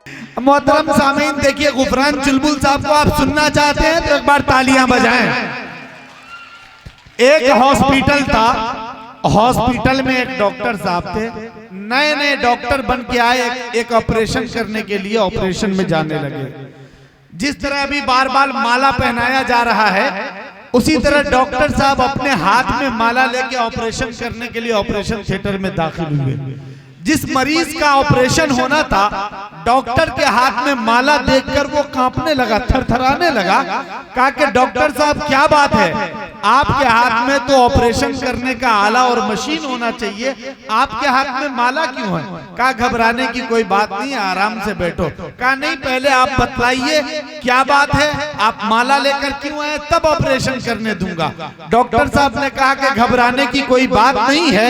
मोहतरम सामीन, देखिए गुफरान चुलबुल साहब को आप सुनना चाहते हैं तो एक बार तालियां बजाएं। एक हॉस्पिटल था, हॉस्पिटल में एक डॉक्टर साहब थे, नए नए डॉक्टर बन के आए, एक ऑपरेशन करने के लिए ऑपरेशन में जाने लगे। जिस तरह अभी बार बार माला पहनाया जा रहा है, उसी तरह डॉक्टर साहब अपने हाथ में माला लेके ऑपरेशन करने के लिए ऑपरेशन थिएटर में दाखिल हुए। जिस मरीज का ऑपरेशन होना था, डॉक्टर के हाथ में माला देखकर वो कांपने लगा, थरथराने लगा। कहा कि डॉक्टर साहब क्या बात है, आपके हाथ में तो ऑपरेशन करने का आला और मशीन होना चाहिए, आपके हाथ में माला क्यों है? कहा घबराने की कोई बात नहीं, आराम से बैठो। कहा नहीं, पहले आप बतलाइए क्या बात है, आप माला लेकर क्यों आए, तब ऑपरेशन करने दूंगा। डॉक्टर साहब ने कहा कि घबराने की कोई बात नहीं है,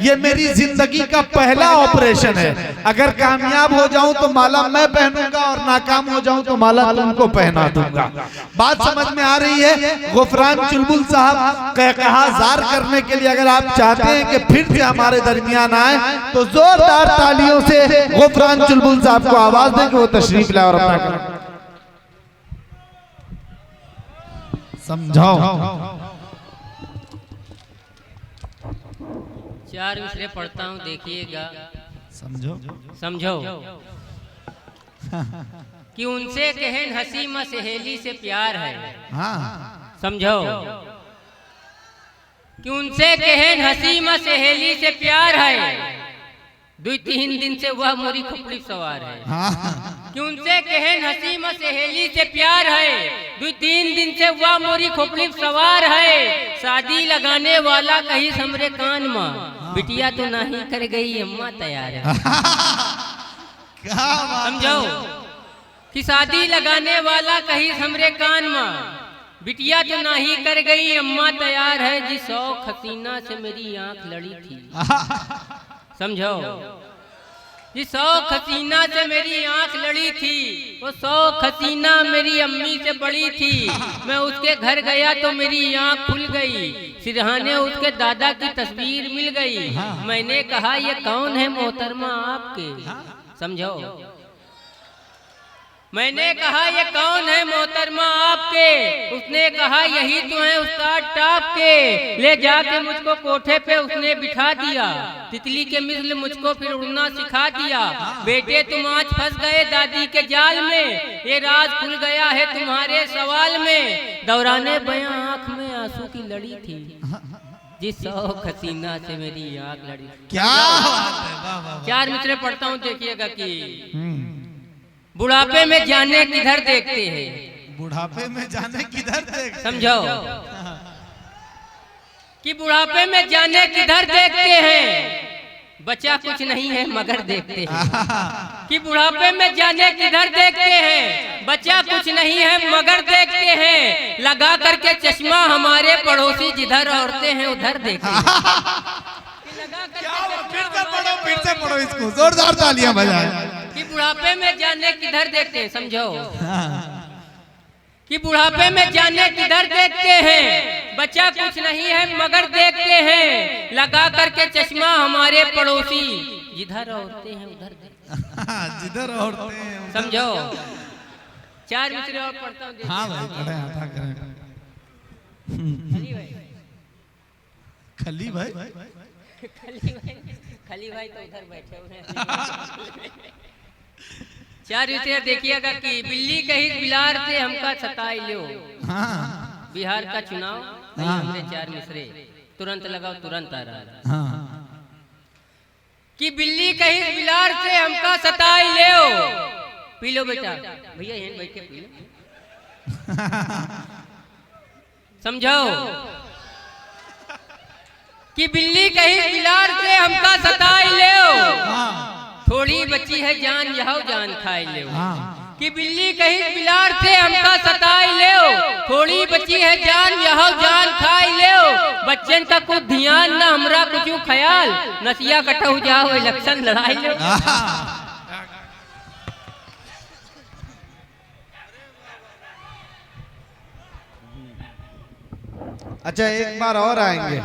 ये मेरी जिंदगी का पहला ऑपरेशन है, अगर कामयाब हो जाऊं तो माला मैं पहनूंगा और नाकाम हो जाऊं तो माला तुमको पहना दूंगा। बात समझ में आ रही है? गुफरान चुलबुल साहब कहा जार करने के लिए अगर आप चाहते हैं कि फिर से हमारे दरमियान आए तो जोरदार तालियों से गुफरान चुलबुल साहब को आवाज दें कि वो तशरीफ लाए और अपना समझाओ। चार मिसरे पढ़ता हूँ, देखिएगा। समझो समझो कि उनसे कहन हंसी में सहेली से प्यार है। हाँ, समझो कि उनसे कहन हंसी में सहेली से प्यार है, 2-3 दिन से वह मोरी खोपड़ी सवार है। हाँ, कि उनसे कहन हंसी में सहेली से प्यार है, 2-3 दिन से वह मोरी खोपड़ी सवार है। शादी लगाने वाला कहीं हमरे कान में, बिटिया तो नहीं कर गई अम्मा तैयार है। समझो कि शादी लगाने वाला कहीं हमरे कान में, बिटिया तो नहीं कर गई अम्मा तैयार है। जी 100 हसीना से मेरी आंख लड़ी थी। समझो जी 100 हसीना से मेरी आंख लड़ी थी, वो 100 हसीना मेरी अम्मी से बड़ी थी। मैं उसके घर गया तो मेरी आंख खुल गई, सिरहाने उसके दादा की तस्वीर मिल गई। मैंने कहा ये कौन है मोहतरमा आपके? समझो मैंने कहा ये कौन है मोहतरमा आपके? उसने कहा यही तो है उस्ताद टाप के। ले जाके मुझको कोठे पे उसने बिठा दिया, तितली के मिसल मुझको फिर उड़ना सिखा दिया। बेटे तुम आज फंस गए दादी के जाल में, ये राज खुल गया है तुम्हारे सवाल में। दौराने बयां आंख में आंसू की लड़ी थी, जिस 100 हसीना से मेरी आंख लड़ी। क्या 4 मिसरे पढ़ता हूँ, देखिएगा कि बुढ़ापे में जाने किधर देखते हैं, बुढ़ापे में जाने किधर देखते? समझो कि बुढ़ापे में जाने किधर देखते हैं, बचा कुछ नहीं है मगर देखते हैं। कि बुढ़ापे में जाने किधर देखते हैं, बचा कुछ नहीं है मगर देखते हैं। लगा करके चश्मा हमारे पड़ोसी जिधर औरतें हैं उधर देखते हैं। फिर से पढ़ो इसको, जोरदार तालियां बजाएं। कि बुढ़ापे में जाने किधर देखते हैं। समझो कि बुढ़ापे में जाने किधर देखते हैं, बचा कुछ नहीं है मगर देखते हैं। लगा करके चश्मा हमारे पड़ोसी जिधर औरतें हैं उधर जिधर औरतें हैं। समझो 4 मिसरे और पढ़ता हूँ। हाँ भाई पढ़े, आता करें। खली भाई खली भाई तो उधर बैठे हुए हैं। 4 मिसरे देखिएगा कि बिल्ली कहीं बिलार से हमका सताई लो। हाँ, बिहार का चुनाव नहीं, हमने 4 मिसरे तुरंत लगाओ तुरंत आ रहा है। हाँ, कि बिल्ली कहीं बिलार से हमका सताई ले। पी लो बेटा, भैया यहीं बैठ के पी लो। समझो कि बिल्ली कहीं बिलार से हमका सताई ले, थोड़ी बची है जान यहो जान खाई ले। कि बिल्ली कहीं बिलार से हमका सताई ले, थोड़ी बची है जान यहो जान खाई ले। बच्चन का कुछ ध्यान ना हमरा कुछ ख्याल, नसिया कटहु जाओ इलेक्शन लड़ाई ले। अच्छा एक बार और आएंगे।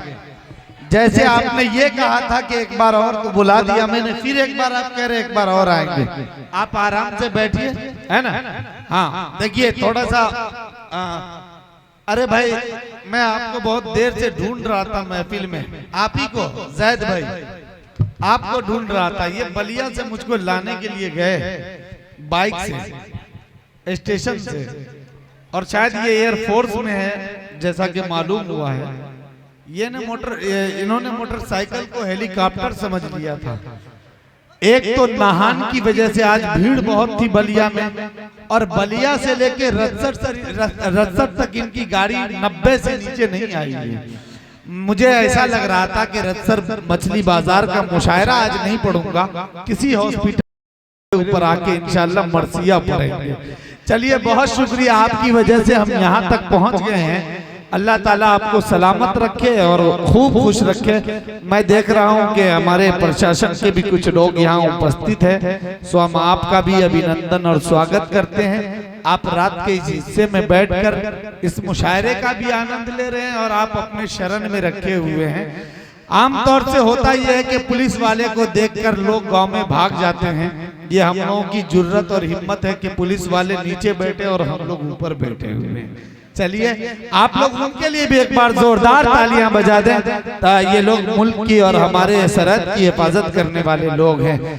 जैसे आपने ये कहा था कि एक बार और तो बुला दिया मैंने, फिर एक बार आप कह रहे एक बार और आएंगे। आप आराम से बैठिए, है ना। हाँ देखिए थोड़ा सा अरे भाई मैं आपको बहुत देर से ढूंढ रहा था महफिल में, आप ही को जैद भाई आपको ढूंढ रहा था। ये बलिया से मुझको लाने के लिए गए बाइक से स्टेशन से, और शायद ये एयरफोर्स में है जैसा कि मालूम हुआ है। ये ने इन्होंने मोटरसाइकिल को हेलीकॉप्टर समझ लिया था। एक तो नहान की वजह से आज भीड़ बहुत थी बलिया में, और बलिया से लेके रत्सर तक इनकी गाड़ी 90 से नीचे नहीं आई है। मुझे ऐसा लग रहा था कि रत्सर मछली बाजार का मुशायरा आज नहीं पढ़ूंगा, किसी हॉस्पिटल के ऊपर आके इंशाल्लाह मरसिया पढ़ेंगे। चलिए बहुत शुक्रिया, आपकी वजह से हम यहाँ तक पहुँच गए हैं। अल्लाह ताला आपको सलामत रखे और खूब खुश रखे। मैं देख रहा हूं कि हमारे प्रशासन के भी कुछ लोग यहाँ उपस्थित हैं, सो हम आपका भी अभिनंदन और स्वागत करते हैं। आप रात के इस हिस्से में बैठकर इस मुशायरे का भी आनंद ले रहे हैं और आप अपने शरण में रखे हुए हैं। आमतौर से होता यह है कि पुलिस वाले को देखकर लोग गांव में भाग जाते हैं। ये हम लोगों की जुर्रत और हिम्मत है कि पुलिस वाले नीचे बैठे और हम लोग ऊपर बैठे हुए हैं। चलिए आप लोग उनके लिए भी एक बार जोरदार तालियां बजा दें। ये लोग मुल्क की और हमारे सरहद की हिफाजत करने वाले लोग हैं।